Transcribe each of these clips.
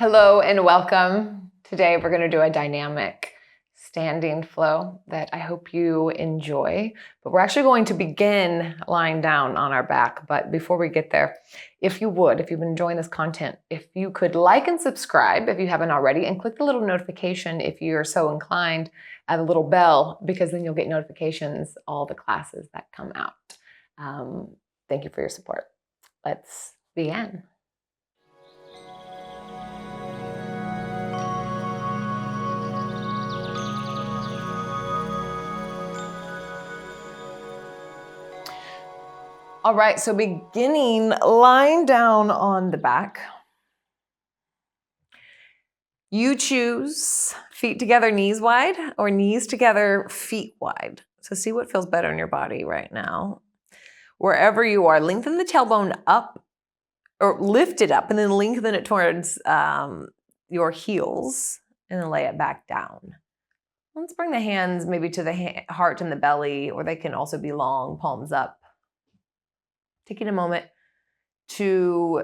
Hello and welcome. Today we're going to do a dynamic standing flow that I hope you enjoy. But we're actually going to begin lying down on our back. But before we get there, if you've been enjoying this content, if you could like and subscribe if you haven't already, and click the little notification if you're so inclined, and the little bell, because then you'll get notifications all the classes that come out. Thank you for your support. Let's begin. All right, so beginning lying down on the back. You choose feet together, knees wide, or knees together, feet wide. So see what feels better in your body right now. Wherever you are, lengthen the tailbone up, or lift it up, and then lengthen it towards your heels, and then lay it back down. Let's bring the hands maybe to the heart and the belly, or they can also be long, palms up. Taking a moment to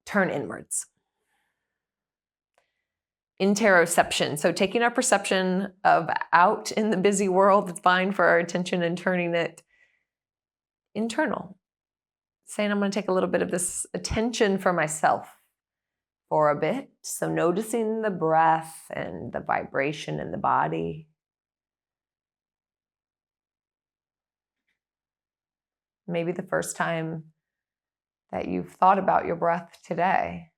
turn inwards. Interoception. So taking our perception of out in the busy world, it's fine for our attention, and turning it internal. Saying I'm going to take a little bit of this attention for myself for a bit. So noticing the breath and the vibration in the body. Maybe the first time that you've thought about your breath today.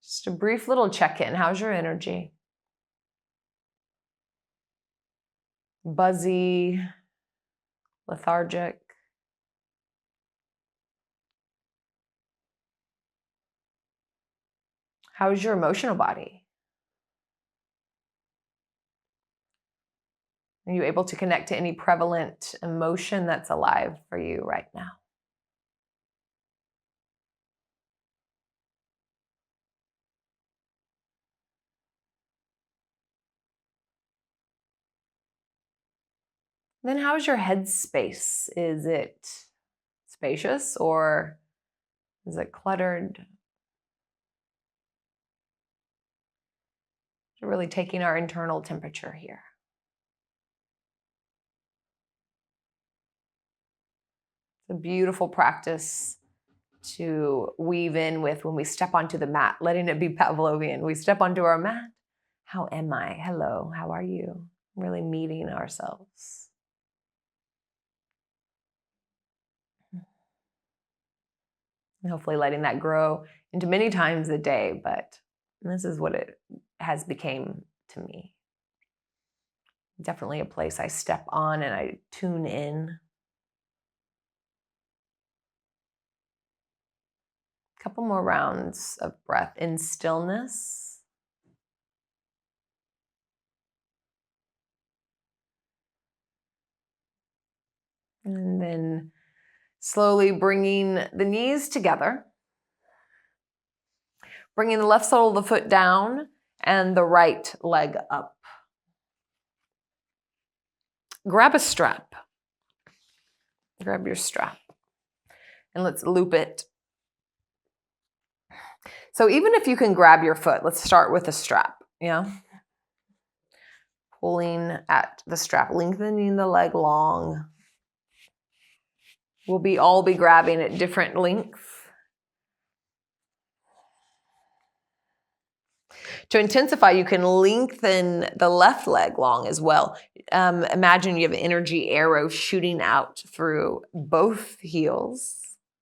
Just a brief little check-in. How's your energy? Buzzy, lethargic. How's your emotional body? Are you able to connect to any prevalent emotion that's alive for you right now? Then how's your head space? Is it spacious or is it cluttered? We're really taking our internal temperature here. It's a beautiful practice to weave in with when we step onto the mat, letting it be Pavlovian. We step onto our mat. How am I? Hello, how are you? Really meeting ourselves. And hopefully letting that grow into many times a day, but this is what it has become to me. Definitely a place I step on and I tune in. A couple more rounds of breath in stillness. And then slowly bringing the knees together. Bringing the left sole of the foot down and the right leg up. Grab a strap. Grab your strap. And let's loop it. So even if you can grab your foot, let's start with a strap. Yeah. Pulling at the strap, lengthening the leg long. We'll all be grabbing at different lengths. To intensify, you can lengthen the left leg long as well. Imagine you have an energy arrow shooting out through both heels.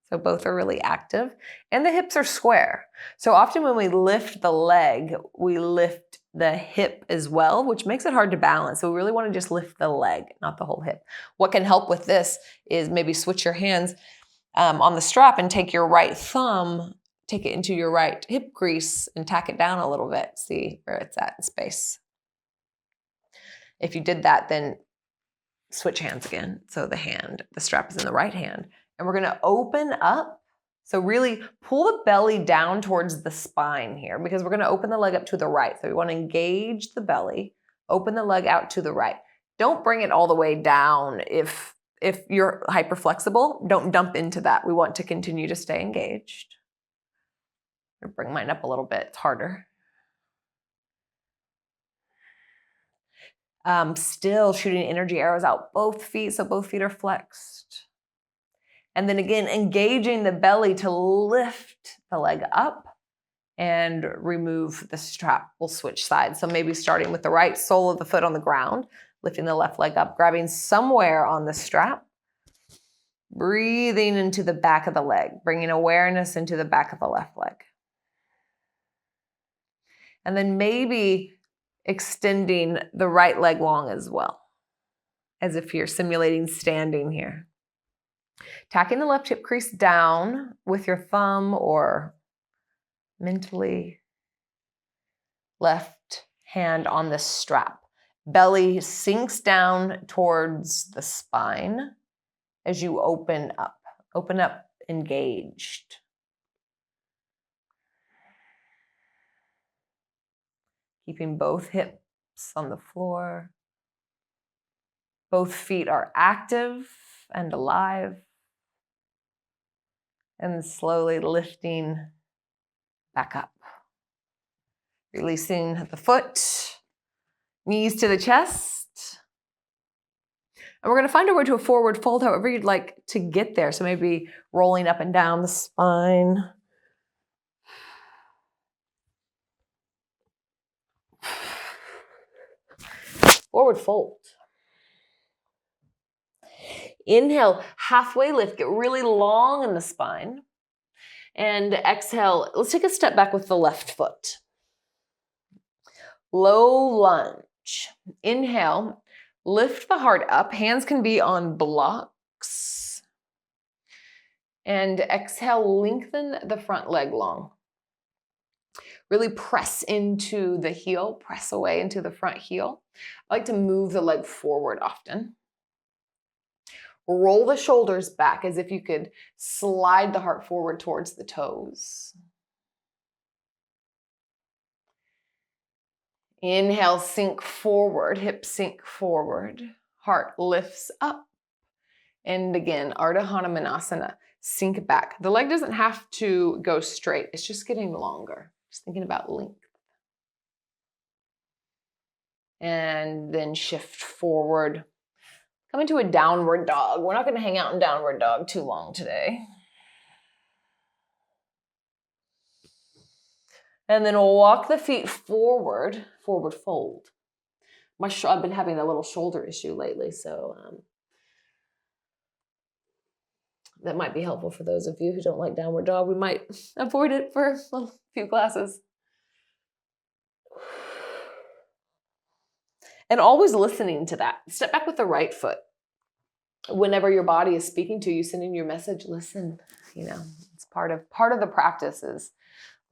So both are really active. And the hips are square. So often when we lift the leg, we lift the hip as well, which makes it hard to balance. So we really want to just lift the leg, not the whole hip. What can help with this is maybe switch your hands on the strap and take your right thumb, take it into your right hip crease and tack it down a little bit. See where it's at in space. If you did that, then switch hands again. So the strap is in the right hand. And we're going to open up. So really pull the belly down towards the spine here, because we're going to open the leg up to the right. So we want to engage the belly, open the leg out to the right. Don't bring it all the way down if if you're hyper flexible, don't dump into that. We want to continue to stay engaged. I'll bring mine up a little bit. It's harder. Still shooting energy arrows out both feet, so both feet are flexed. And then again, engaging the belly to lift the leg up and remove the strap. We'll switch sides. So maybe starting with the right sole of the foot on the ground, lifting the left leg up, grabbing somewhere on the strap, breathing into the back of the leg, bringing awareness into the back of the left leg. And then maybe extending the right leg long as well, as if you're simulating standing here. Tacking the left hip crease down with your thumb or mentally left hand on the strap. Belly sinks down towards the spine as you open up. Open up, engaged. Keeping both hips on the floor. Both feet are active and alive. And slowly lifting back up. Releasing the foot, knees to the chest. And we're going to find our way to a forward fold, however you'd like to get there. So maybe rolling up and down the spine. Forward fold. Inhale, halfway lift, get really long in the spine. And exhale, let's take a step back with the left foot. Low lunge. Inhale, lift the heart up. Hands can be on blocks. And exhale, lengthen the front leg long. Really press into the heel, press away into the front heel. I like to move the leg forward often. Roll the shoulders back as if you could slide the heart forward towards the toes. Inhale, sink forward, hips sink forward, heart lifts up. And again, Ardha Hanumanasana, sink back. The leg doesn't have to go straight, it's just getting longer. Just thinking about length. And then shift forward. Come into a downward dog. We're not going to hang out in downward dog too long today. And then we'll walk the feet forward, forward fold. I've been having a little shoulder issue lately, so that might be helpful for those of you who don't like downward dog. We might avoid it for a few classes. And always listening to that. Step back with the right foot. Whenever your body is speaking to you, sending your message, listen. You know, it's part of the practice is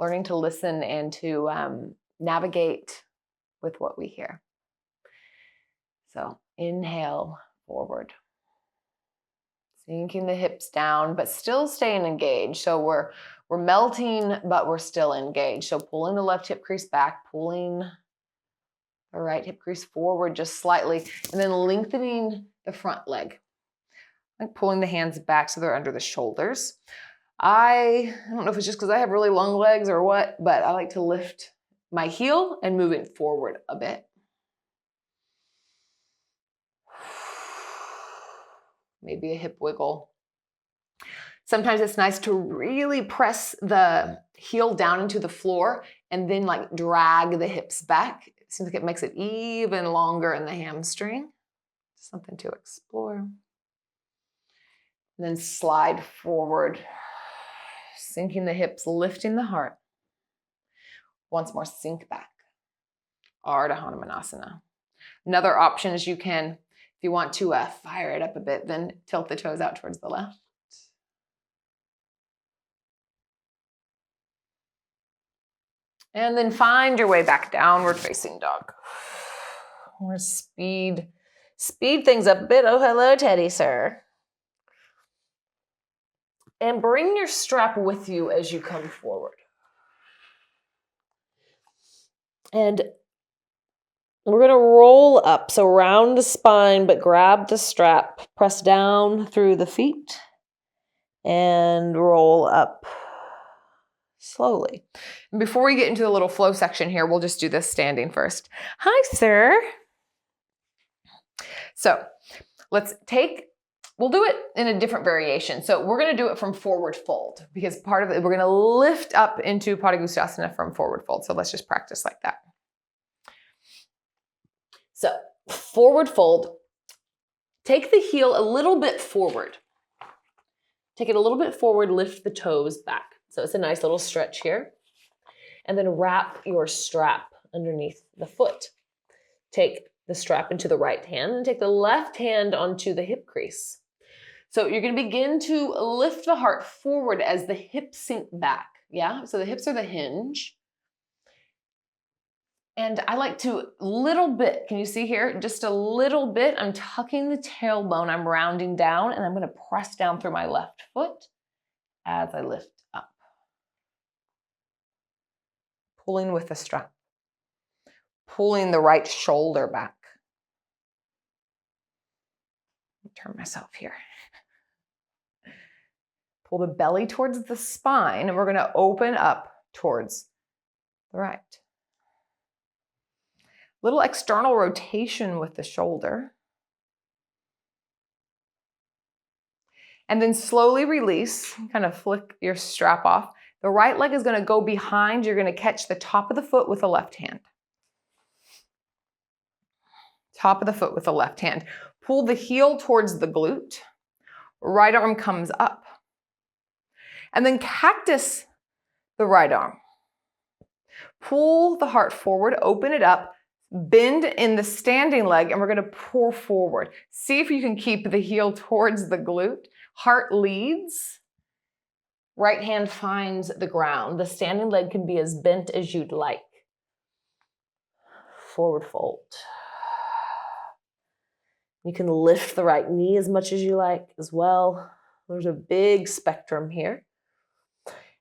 learning to listen and to navigate with what we hear. So inhale forward. Sinking the hips down, but still staying engaged. So we're melting, but we're still engaged. So pulling the left hip crease back, pulling the right hip crease forward just slightly, and then lengthening the front leg. Like pulling the hands back so they're under the shoulders. I don't know if it's just because I have really long legs or what, but I like to lift my heel and move it forward a bit. Maybe a hip wiggle. Sometimes it's nice to really press the heel down into the floor and then like drag the hips back. It seems like it makes it even longer in the hamstring. Something to explore. And then slide forward, sinking the hips, lifting the heart. Once more, sink back. Ardha Hanumanasana. Another option is you can, if you want to fire it up a bit, then tilt the toes out towards the left. And then find your way back, downward facing dog. Or speed things up a bit. Oh, hello, Teddy, sir. And bring your strap with you as you come forward. And We're going to roll up. So round the spine, but grab the strap. Press down through the feet and roll up slowly. And before we get into the little flow section here, we'll just do this standing first. Hi, sir. So we'll do it in a different variation. So we're going to do it from forward fold because part of it, we're going to lift up into Padangusthasana from forward fold. So let's just practice like that. So forward fold, take the heel a little bit forward. Take it a little bit forward, lift the toes back. So it's a nice little stretch here. And then wrap your strap underneath the foot. Take the strap into the right hand and take the left hand onto the hip crease. So you're going to begin to lift the heart forward as the hips sink back. Yeah, so the hips are the hinge. And I like to, little bit, can you see here? Just a little bit, I'm tucking the tailbone, I'm rounding down, and I'm going to press down through my left foot as I lift up. Pulling with the strap. Pulling the right shoulder back. Turn myself here. Pull the belly towards the spine, and we're going to open up towards the right. Little external rotation with the shoulder. And then slowly release, kind of flick your strap off. The right leg is going to go behind. You're going to catch the top of the foot with the left hand. Top of the foot with the left hand. Pull the heel towards the glute. Right arm comes up. And then cactus the right arm. Pull the heart forward, open it up. Bend in the standing leg, and we're going to pour forward. See if you can keep the heel towards the glute. Heart leads. Right hand finds the ground. The standing leg can be as bent as you'd like. Forward fold. You can lift the right knee as much as you like as well. There's a big spectrum here.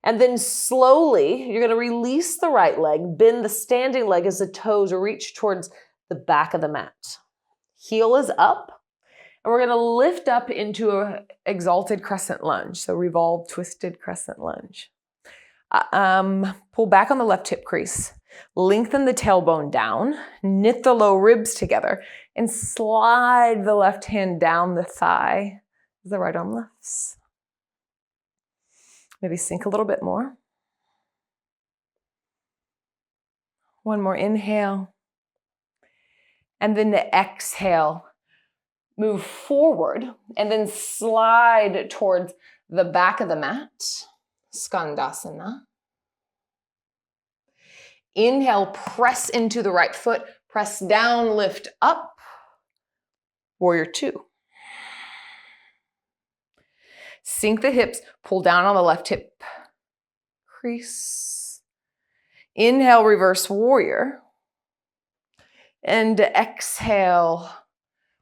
And then slowly, you're going to release the right leg, bend the standing leg as the toes reach towards the back of the mat. Heel is up, and we're going to lift up into an exalted crescent lunge. So revolve, twisted crescent lunge. Pull back on the left hip crease. Lengthen the tailbone down. Knit the low ribs together. And slide the left hand down the thigh as the right arm lifts. Maybe sink a little bit more. One more inhale. And then the exhale. Move forward and then slide towards the back of the mat. Skandasana. Inhale, press into the right foot. Press down, lift up. Warrior two. Sink the hips, pull down on the left hip crease. Inhale, reverse warrior. And exhale,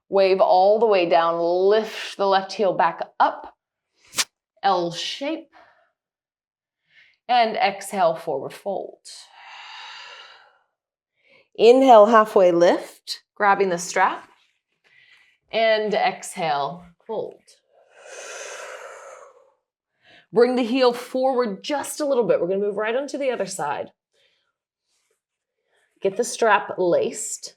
wave all the way down, lift the left heel back up. L shape. And exhale, forward fold. Inhale, halfway lift, grabbing the strap. And exhale, fold. Bring the heel forward just a little bit. We're going to move right onto the other side. Get the strap laced.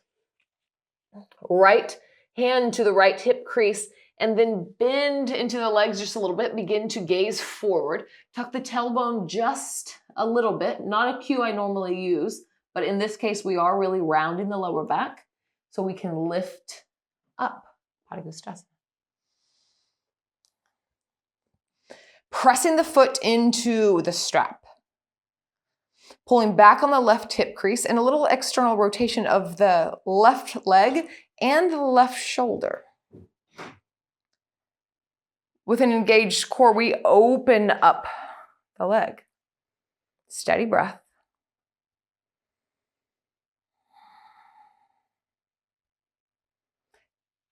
Right hand to the right hip crease, and then bend into the legs just a little bit. Begin to gaze forward. Tuck the tailbone just a little bit. Not a cue I normally use, but in this case, we are really rounding the lower back so we can lift up. Padangusthasana. Pressing the foot into the strap. Pulling back on the left hip crease and a little external rotation of the left leg and the left shoulder. With an engaged core, we open up the leg. Steady breath.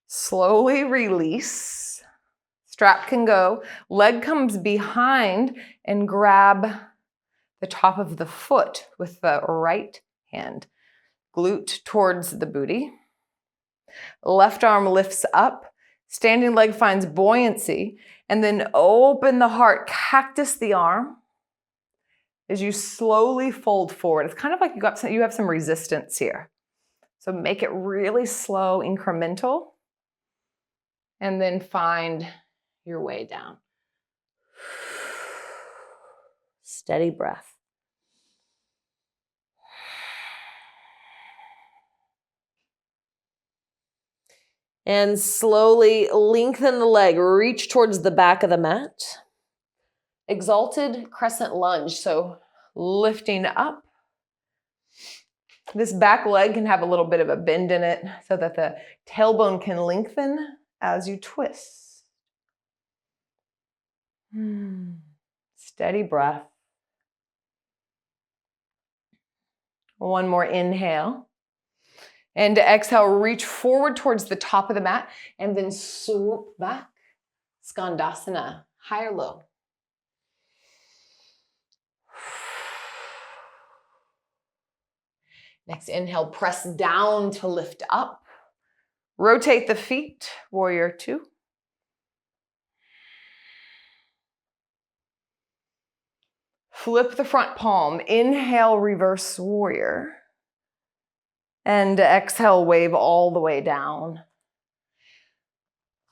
Slowly release. Strap can go. Leg comes behind and grab the top of the foot with the right hand. glute towards the booty. Left arm lifts up, standing leg finds buoyancy, and then open the heart, cactus the arm as you slowly fold forward. It's kind of like you have some resistance here. So make it really slow, incremental, and then find your way down. Steady breath. And slowly lengthen the leg, reach towards the back of the mat. Exalted Crescent Lunge, so lifting up. This back leg can have a little bit of a bend in it so that the tailbone can lengthen as you twist. Steady breath. One more inhale. And to exhale, reach forward towards the top of the mat and then swoop back. Skandasana, high or low. Next inhale, press down to lift up. Rotate the feet, warrior two. Flip the front palm. Inhale, reverse warrior. And exhale, wave all the way down.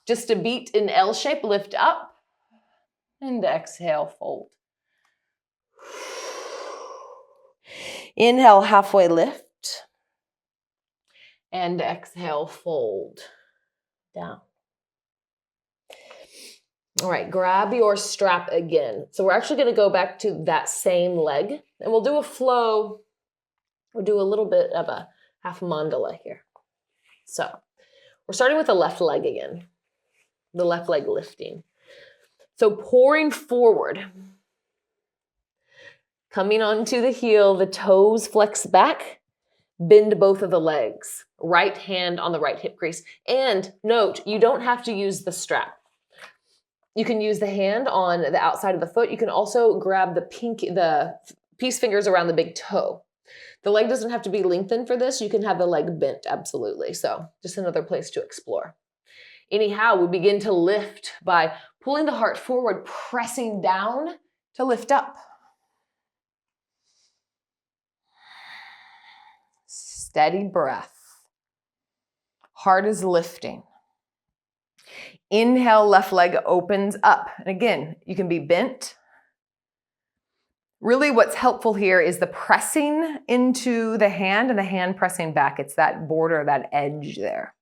Just a beat in L shape, lift up. And exhale, fold. Inhale, halfway lift. And exhale, fold down. All right, grab your strap again. So we're actually going to go back to that same leg, and we'll do a flow. We'll do a little bit of a half mandala here. So we're starting with the left leg again, the left leg lifting. So pouring forward, coming onto the heel, the toes flex back, bend both of the legs, right hand on the right hip crease. And note, you don't have to use the strap. You can use the hand on the outside of the foot. You can also grab the peace fingers around the big toe. The leg doesn't have to be lengthened for this. You can have the leg bent, absolutely. So just another place to explore. Anyhow, we begin to lift by pulling the heart forward, pressing down to lift up. Steady breath. Heart is lifting. Inhale, left leg opens up. And again, you can be bent. Really what's helpful here is the pressing into the hand and the hand pressing back. It's that border, that edge there.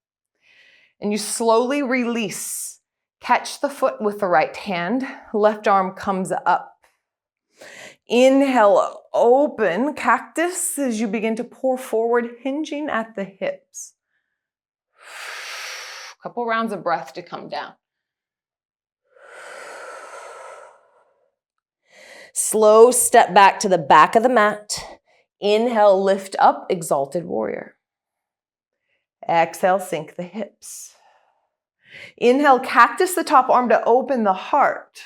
And you slowly release. Catch the foot with the right hand. Left arm comes up. Inhale, open, cactus as you begin to pour forward, hinging at the hips. A couple rounds of breath to come down. Slow step back to the back of the mat. Inhale, lift up, exalted warrior. Exhale, sink the hips. Inhale, cactus the top arm to open the heart.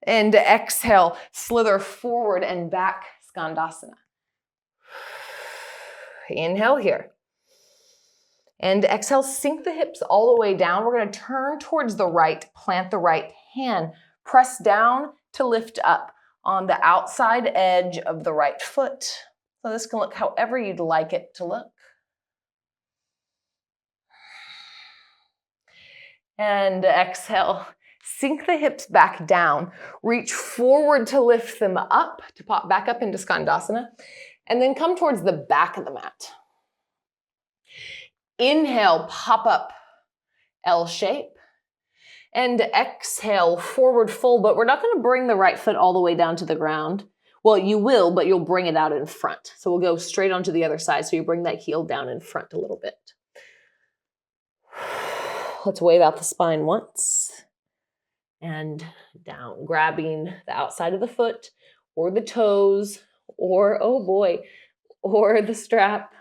And exhale, slither forward and back, Skandasana. Inhale here. And exhale, sink the hips all the way down. We're going to turn towards the right, plant the right hand, press down to lift up on the outside edge of the right foot. So this can look however you'd like it to look. And exhale, sink the hips back down. Reach forward to lift them up, to pop back up into Skandasana, and then come towards the back of the mat. Inhale, pop up, L shape. And exhale, forward fold, but we're not going to bring the right foot all the way down to the ground. Well, you will, but you'll bring it out in front. So we'll go straight onto the other side. So you bring that heel down in front a little bit. Let's wave out the spine once. And down, grabbing the outside of the foot or the toes or, oh boy, or the strap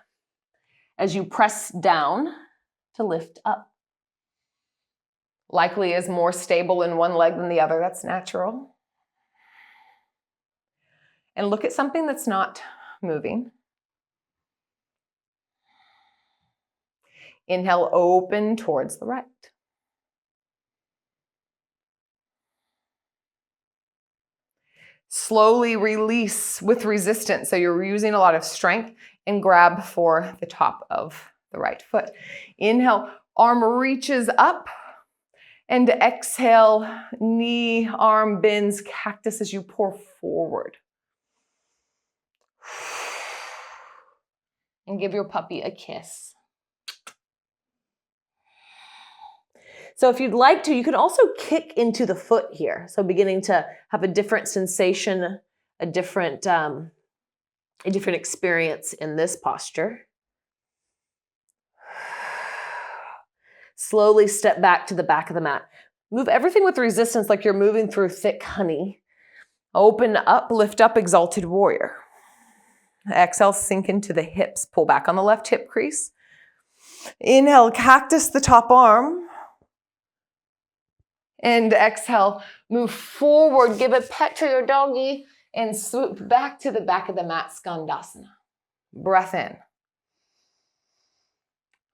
as you press down to lift up. Likely is more stable in one leg than the other. That's natural. And look at something that's not moving. Inhale, open towards the right. Slowly release with resistance. So you're using a lot of strength and grab for the top of the right foot. Inhale, arm reaches up. And exhale, knee, arm bends, cactus as you pour forward. And give your puppy a kiss. So if you'd like to, you can also kick into the foot here. So beginning to have a different sensation, a different experience in this posture. Slowly step back to the back of the mat. Move everything with resistance like you're moving through thick honey. Open up, lift up, exalted warrior. Exhale, sink into the hips. Pull back on the left hip crease. Inhale, cactus the top arm. And exhale, move forward, give a pet to your doggy, and swoop back to the back of the mat, Skandasana. Breath in.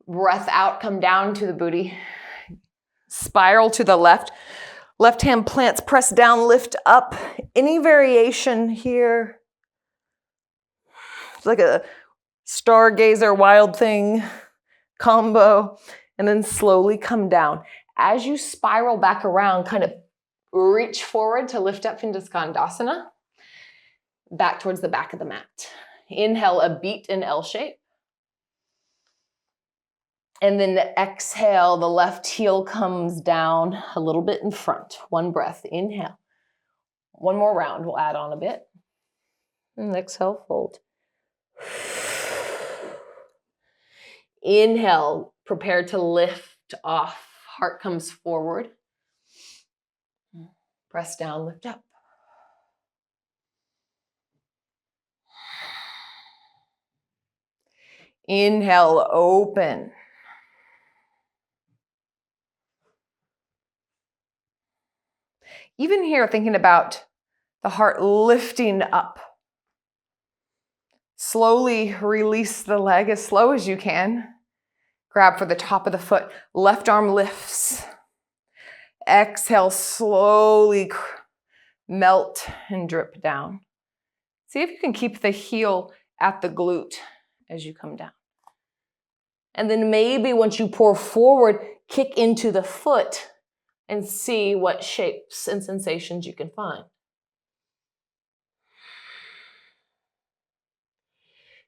Breath out, come down to the booty. Spiral to the left. Left hand plants, press down, lift up. Any variation here. It's like a stargazer, wild thing combo. And then slowly come down. As you spiral back around, kind of reach forward to lift up into Skandasana. Back towards the back of the mat. Inhale, a beat in L shape. And then exhale, the left heel comes down a little bit in front. One breath, inhale. One more round, we'll add on a bit. And exhale, fold. Inhale, prepare to lift off. Heart comes forward. Press down, lift up. Inhale, open. Even here, thinking about the heart lifting up. Slowly release the leg as slow as you can. Grab for the top of the foot. Left arm lifts. Exhale, slowly melt and drip down. See if you can keep the heel at the glute as you come down. And then maybe once you pour forward, kick into the foot and see what shapes and sensations you can find.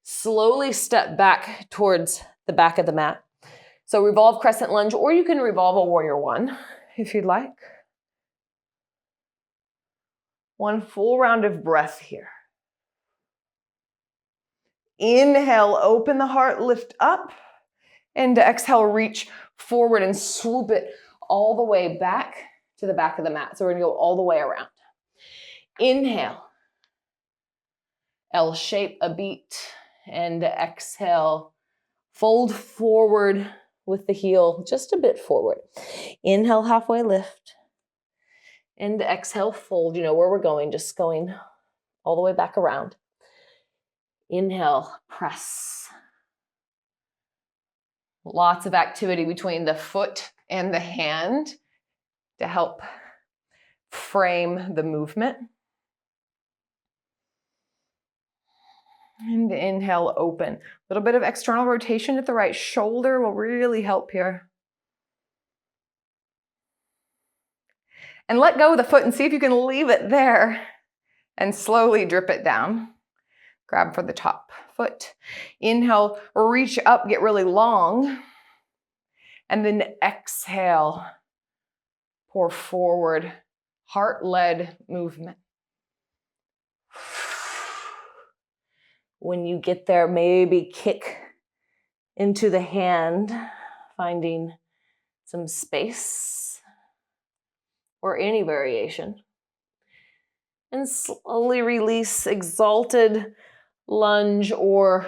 Slowly step back towards the back of the mat. So revolve crescent lunge, or you can revolve a warrior one if you'd like. One full round of breath here. Inhale, open the heart, lift up. And exhale, reach forward and swoop it all the way back to the back of the mat. So we're gonna go all the way around. Inhale, L shape, a beat, and exhale, fold forward with the heel just a bit forward. Inhale, halfway lift, and exhale, fold. You know where we're going, just going all the way back around. Inhale, press. Lots of activity between the foot and the hand to help frame the movement. And inhale, open. A little bit of external rotation at the right shoulder will really help here. And let go of the foot and see if you can leave it there and slowly drip it down. Grab for the top foot. Inhale, reach up, get really long. And then exhale, pour forward, heart-led movement. When you get there, maybe kick into the hand, finding some space or any variation. And slowly release exalted lunge or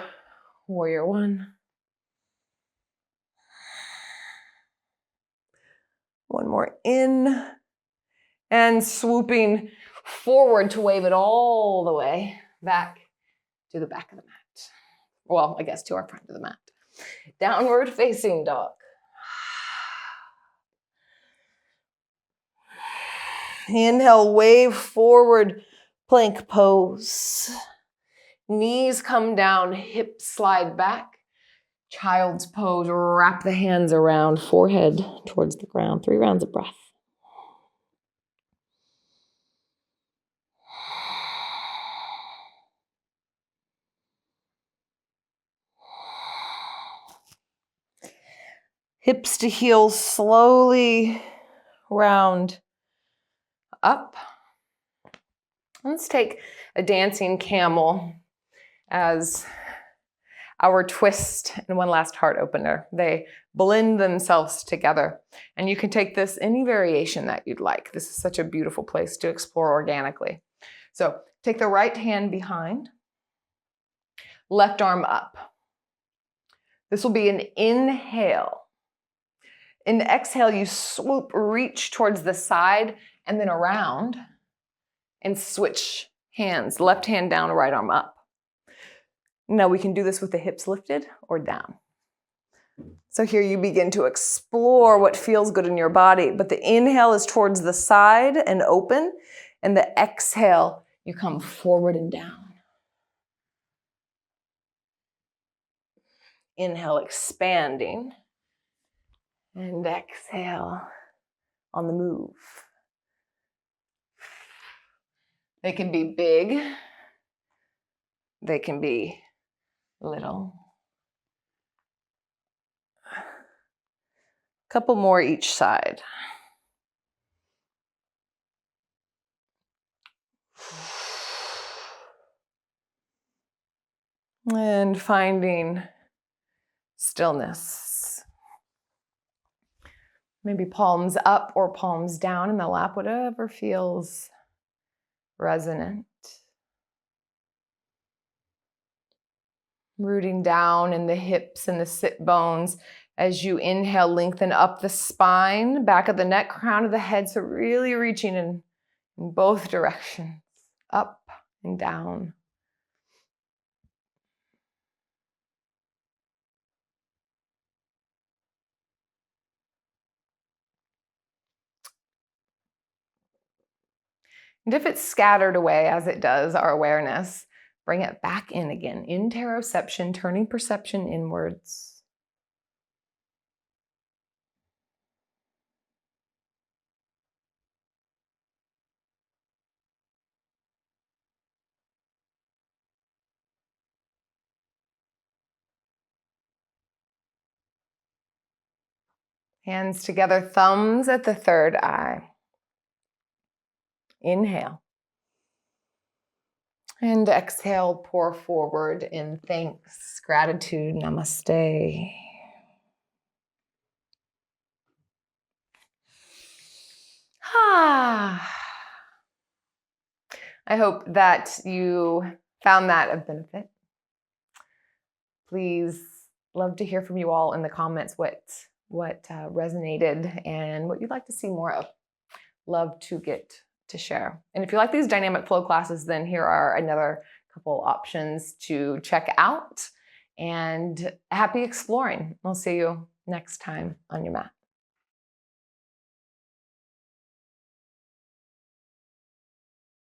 warrior one. One more in and swooping forward to wave it all the way back to the back of the mat. Well, I guess to our front of the mat. Downward facing dog. Inhale, wave forward, plank pose. Knees come down, hips slide back. Child's pose, wrap the hands around, forehead towards the ground. 3 rounds of breath. Hips to heels, slowly round up. Let's take a dancing camel as our twist and one last heart opener. They blend themselves together. And you can take this any variation that you'd like. This is such a beautiful place to explore organically. So take the right hand behind, left arm up. This will be an inhale. In the exhale, you swoop, reach towards the side and then around and switch hands, left hand down, right arm up. Now we can do this with the hips lifted or down. So here you begin to explore what feels good in your body, but the inhale is towards the side and open, and the exhale, you come forward and down. Inhale, expanding, and exhale on the move. They can be big, they can be little. Couple more each side. And finding stillness. Maybe palms up or palms down in the lap, whatever feels resonant. Rooting down in the hips and the sit bones. As you inhale, lengthen up the spine, back of the neck, crown of the head. So really reaching in both directions, up and down. And if it's scattered away, as it does, our awareness, bring it back in again. Interoception, turning perception inwards. Hands together, thumbs at the third eye. Inhale. And exhale, pour forward in thanks, gratitude, namaste. I hope that you found that of benefit. Please, love to hear from you all in the comments what resonated and what you'd like to see more of. Love to get to share. And if you like these dynamic flow classes, then here are another couple options to check out. And happy exploring. We'll see you next time on your mat.